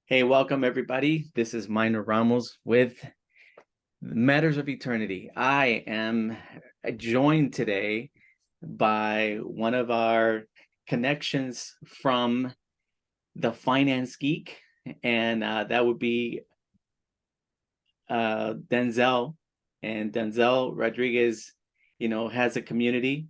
Hey, welcome everybody. This is Minor Ramos with Matters of Eternity. I am joined today by one of our connections from the Finance Geek, and that would be Denzel. And Denzel Rodriguez, has a community.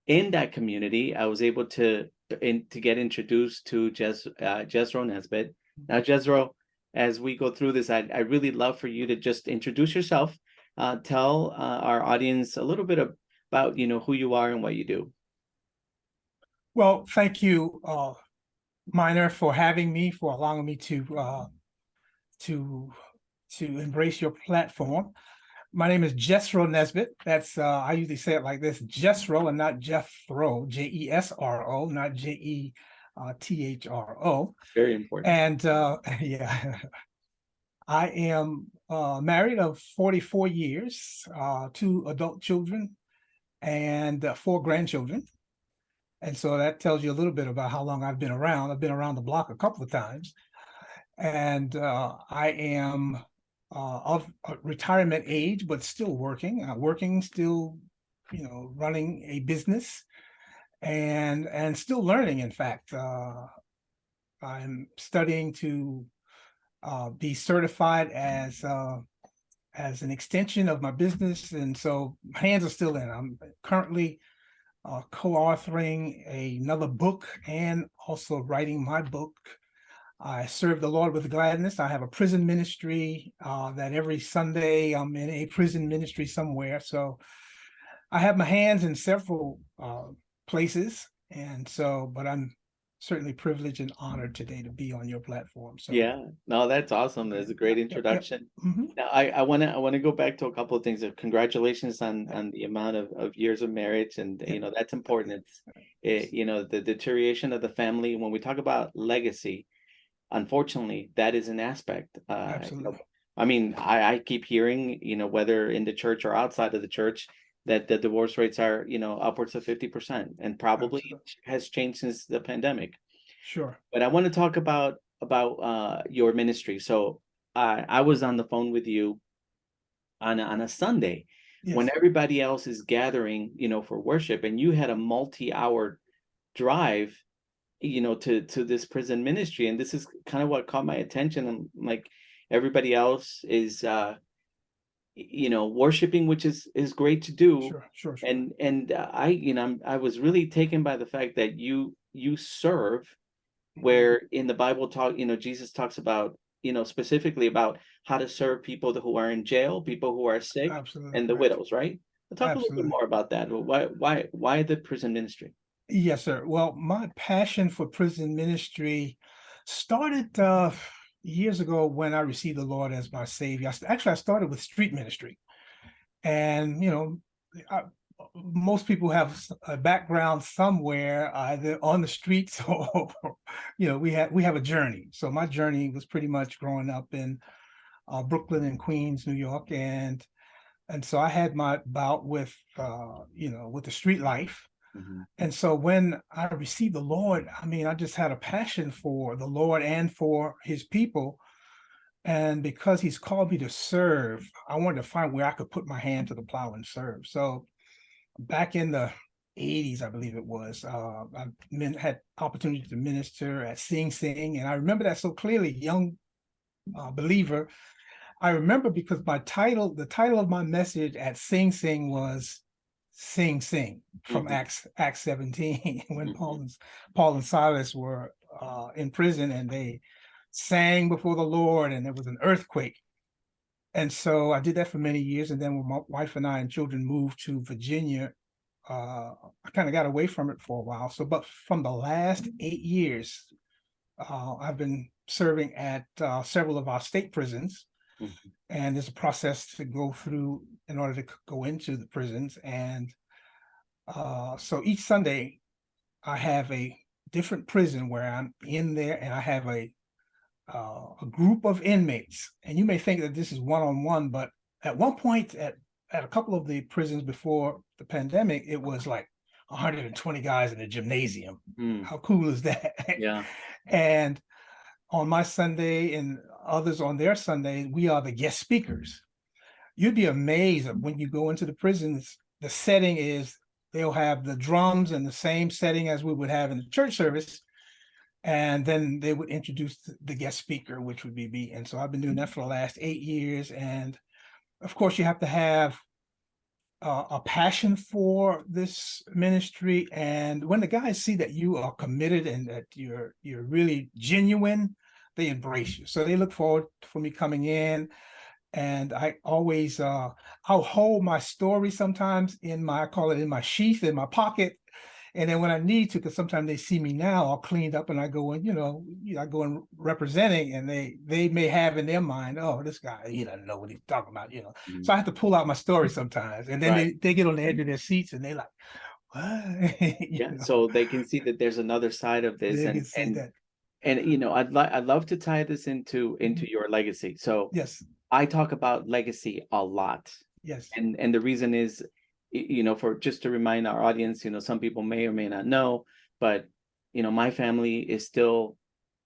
In that community, I was able to get introduced to Jesro Nesbitt. Now, Jesro, as we go through this, I really love for you to just introduce yourself, tell our audience a little bit about who you are and what you do. Well, thank you, Minor, for having me, for allowing me to embrace your platform. My name is Jesro Nesbitt. That's I usually say it like this: Jesro and not Jethro, Jesro, not Jethro. Very important. And yeah, I am married of 44 years, 2 adult children, and 4 grandchildren. And so that tells you a little bit about how long I've been around. I've been around the block a couple of times. And I am of retirement age, but still working, still, running a business and still learning. In fact, I'm studying to be certified as an extension of my business. And so my hands are still in. I'm currently co-authoring another book and also writing my book. I serve the Lord with gladness. I have a prison ministry that every Sunday I'm in a prison ministry somewhere. So I have my hands in several places. And so, but I'm certainly privileged and honored today to be on your platform. So Yeah, no, that's awesome. That's a great introduction. Mm-hmm. Now, I want to go back to a couple of things. Congratulations on the amount of years of marriage, and that's important. The deterioration of the family. When we talk about legacy, unfortunately, that is an aspect. Absolutely. I mean, I keep hearing, whether in the church or outside of the church, that the divorce rates are, upwards of 50%, and probably Absolutely. has changed since the pandemic. Sure. But I want to talk about your ministry. So I was on the phone with you on a Sunday when Yes. everybody else is gathering, for worship, and you had a multi-hour drive, to this prison ministry, and this is kind of what caught my attention. I'm like, everybody else is worshiping, which is great to do. Sure. And I was really taken by the fact that you serve, Mm-hmm. where in the Bible Jesus talks about, specifically about how to serve people who are in jail, people who are sick, Absolutely. and the widows, right? Talk a little bit Absolutely. more about that. Why the prison ministry? Yes, sir. Well, my passion for prison ministry started years ago when I received the Lord as my Savior. Actually, I started with street ministry, and I, most people have a background somewhere, either on the streets or we have a journey. So my journey was pretty much growing up in Brooklyn and Queens, New York, and so I had my bout with with the street life. Mhm. And so when I received the Lord, I mean, I just had a passion for the Lord and for his people. And because he's called me to serve, I wanted to find where I could put my hand to the plow and serve. So back in the 80s, I believe it was, I had opportunity to minister at Sing Sing. And I remember that so clearly, young believer. I remember because the title of my message at Sing Sing was Sing Sing from Mhm. Acts 17 when Mhm. Paul and Silas were in prison and they sang before the Lord and there was an earthquake. And so I did that for many years. And then when my wife and I and children moved to Virginia, I kind of got away from it for a while. So, but from the last 8 years, I've been serving at several of our state prisons, Mhm. and there's a process to go through in order to go into the prisons. And so each Sunday, I have a different prison where I'm in there, and I have a group of inmates. And you may think that this is one-on-one, but at one point, at a couple of the prisons before the pandemic, it was like 120 guys in a gymnasium. Mm. How cool is that? Yeah. And on my Sunday and others on their Sunday, we are the guest speakers. You'd be amazed at when you go into the prisons, the setting is they'll have the drums in the same setting as we would have in the church service. And then they would introduce the guest speaker, which would be me. And so I've been doing that for the last 8 years. And of course, you have to have a passion for this ministry. And when the guys see that you are committed and that you're really genuine, they embrace you. So they look forward for me coming in. And I always I'll hold my story sometimes in my, I call it in my sheath, in my pocket. And then when I need to, because sometimes they see me now all cleaned up and I go in, I go in representing, and they may have in their mind, oh, this guy, he doesn't know what he's talking about. So I have to pull out my story sometimes. And then Right. they get on the edge of their seats and they like, what? Yeah. So they can see that there's another side of this, They can see that. and I'd love to tie this into your legacy. So Yes, I talk about legacy a lot. yes, And the reason is, for just to remind our audience, some people may or may not know, but my family is still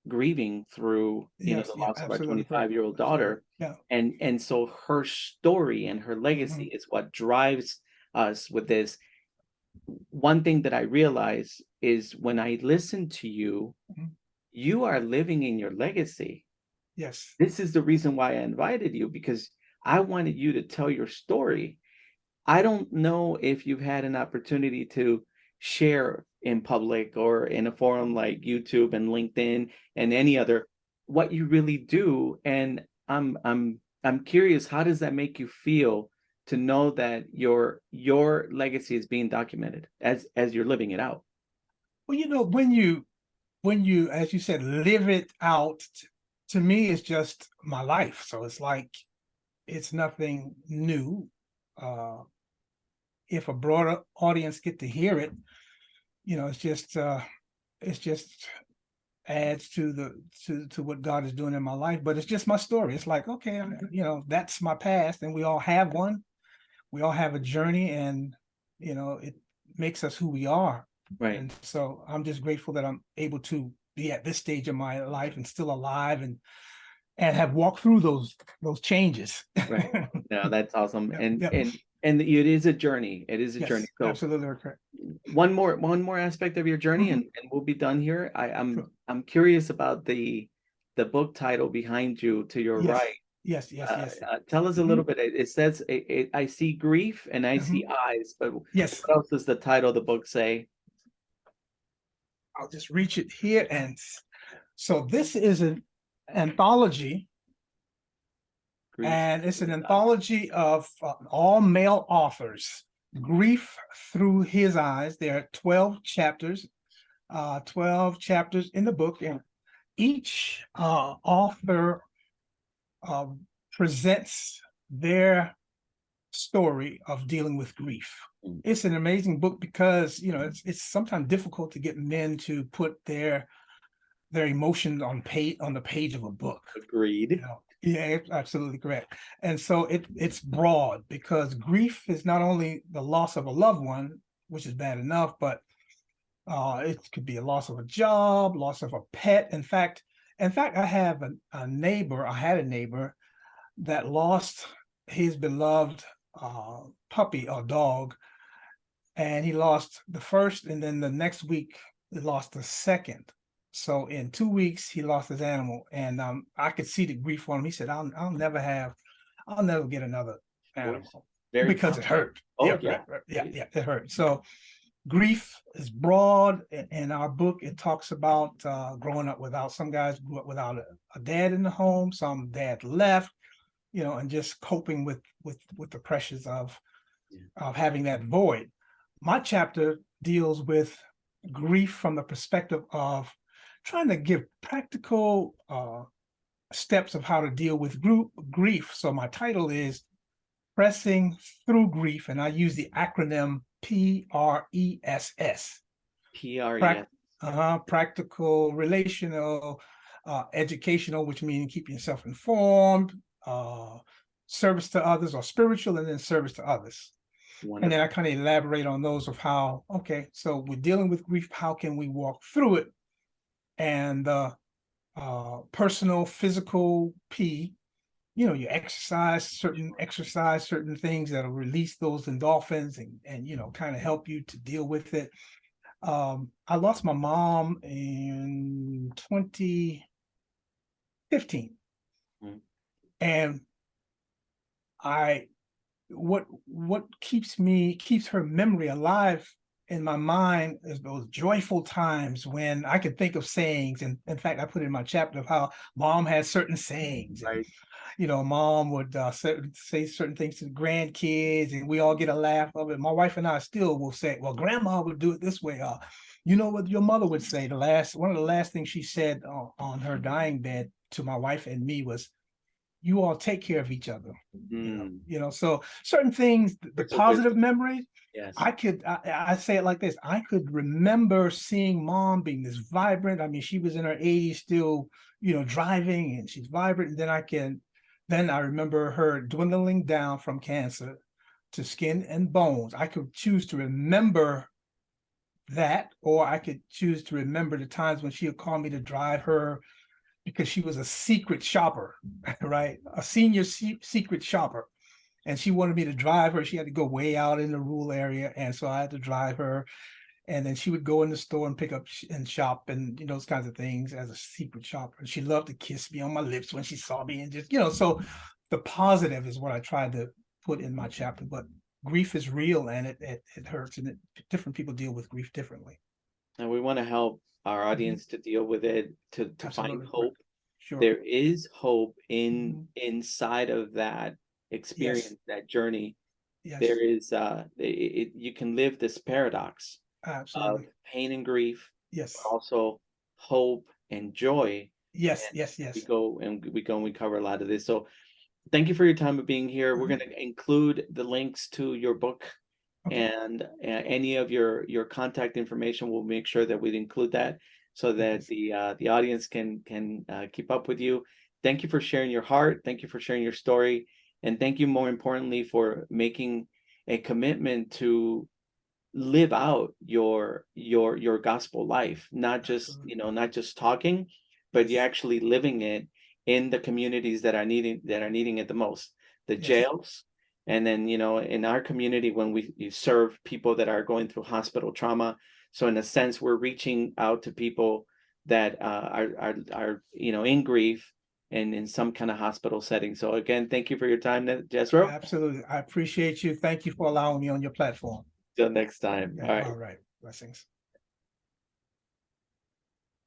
grieving through, yes, the yeah, loss of our absolutely correct. 25-year-old Absolutely. daughter. Yeah. And so her story and her legacy is what drives us with this. One thing that I realize is when I listen to you, Mhm. you are living in your legacy. Yes. This is the reason why I invited you, because I wanted you to tell your story. I don't know if you've had an opportunity to share in public or in a forum like YouTube and LinkedIn and any other what you really do. And I'm curious, how does that make you feel to know that your legacy is being documented as you're living it out? Well, when you, as you said, live it out, to me, it's just my life. So it's like, it's nothing new. Uh, if a broader audience get to hear it, it's just adds to to what God is doing in my life. But it's just my story. It's like, okay, that's my past, and we all have one. We all have a journey, and it makes us who we are. Right. And so I'm just grateful that I'm able to be at this stage of my life and still alive, and have walked through those changes. Right. No, that's awesome. Yep, And yep. and it is a journey. It is a journey. Yes, So absolutely correct. one more aspect of your journey, Mhm. and we'll be done here. Sure. I'm curious about the book title behind you to your Yes, right. yes, yes, yes. Tell us a Mhm. little bit. It says, I see grief and I see Mhm. eyes, but Yes, what else does the title of the book say? I'll just reach it here. And so this is an anthology, Grief. and it's an anthology of all male authors. Grief Through His Eyes. There are 12 chapters, 12 chapters in the book, and each author uh, presents their story of dealing with grief. Mm. It's an amazing book because it's sometimes difficult to get men to put their emotions on the page of a book. Agreed. Yeah, absolutely correct. And so it's broad, because grief is not only the loss of a loved one, which is bad enough, but it could be a loss of a job, loss of a pet. In fact, I have a neighbor. I had a neighbor that lost his beloved puppy or dog, and he lost the first, and then the next week he lost the second. So in 2 weeks he lost his animal, and I could see the grief on him. He said, I'll never get another Voice. animal Very because it powerful. hurt. Oh Yeah, yeah. right, yeah, yeah, it hurt. So grief is broad. In our book, it talks about growing up without, some guys grew up without a dad in the home, some dad left, and just coping with the pressures of having that void. My chapter deals with grief from the perspective of trying to give practical steps of how to deal with grief. So my title is Pressing Through Grief, and I use the acronym PRESS. PRES. Practical, relational, educational, which means keeping yourself informed, service to others, or spiritual, and then service to others. And then Wonderful. I kind of elaborate on those of how, okay, so we're dealing with grief. How can we walk through it? And personal physical P. You know, you exercise certain things that'll release those endorphins and you know, kind of help you to deal with it. I lost my mom in 2015, Mm. and I what keeps her memory alive in my mind is those joyful times when I could think of sayings. And in fact, I put in my chapter of how mom had certain sayings, and Right. you know, mom would say certain things to the grandkids, and we all get a laugh of it. My wife and I still will say, "Well, grandma would do it this way." You know what your mother would say? One of the last things she said on her dying bed to my wife and me was, "You all take care of each other." Mm. So certain things, the Words of wisdom. positive memories, Yes. I say it like this. I could remember seeing mom being this vibrant. I mean, she was in her 80s still, you know, driving, and she's vibrant. And then I remember her dwindling down from cancer to skin and bones. I could choose to remember that, or I could choose to remember the times when she would call me to drive her because she was a secret shopper, right? A senior secret shopper. And she wanted me to drive her. She had to go way out in the rural area. And so I had to drive her. And then she would go in the store and pick up and shop and you know, those kinds of things as a secret shopper. And she loved to kiss me on my lips when she saw me and just, you know, so the positive is what I tried to put in my chapter. But grief is real, and it hurts, and different people deal with grief differently. And we want to help our Mhm. audience to deal with it, to find Absolutely correct. hope. Sure. There is hope Mhm. inside of that Yes. experience, that journey. There Yes. is you can live this paradox of Absolutely. pain and grief, but Yes. also hope and joy. Yes. And Yes. we Yes. go and we go and we cover a lot of this. So thank you for your time of being here. We're Mhm. going to include the links to your book Okay. and any of your contact information. We'll make sure that we include that so that Yes. the audience can keep up with you. Thank you for sharing your heart. Thank you for sharing your story, and thank you more importantly for making a commitment to live out your gospel life, not just Absolutely. not just talking, but you Yes. actually living it in the communities that are needing it the most, the Yes. jails. And then in our community, when we serve people that are going through hospital trauma, so in a sense we're reaching out to people that are in grief and in some kind of hospital setting. So again, thank you for your time, Jesro. Absolutely. I appreciate you. Thank you for allowing me on your platform. Till next time. All Okay. right. All right. Blessings.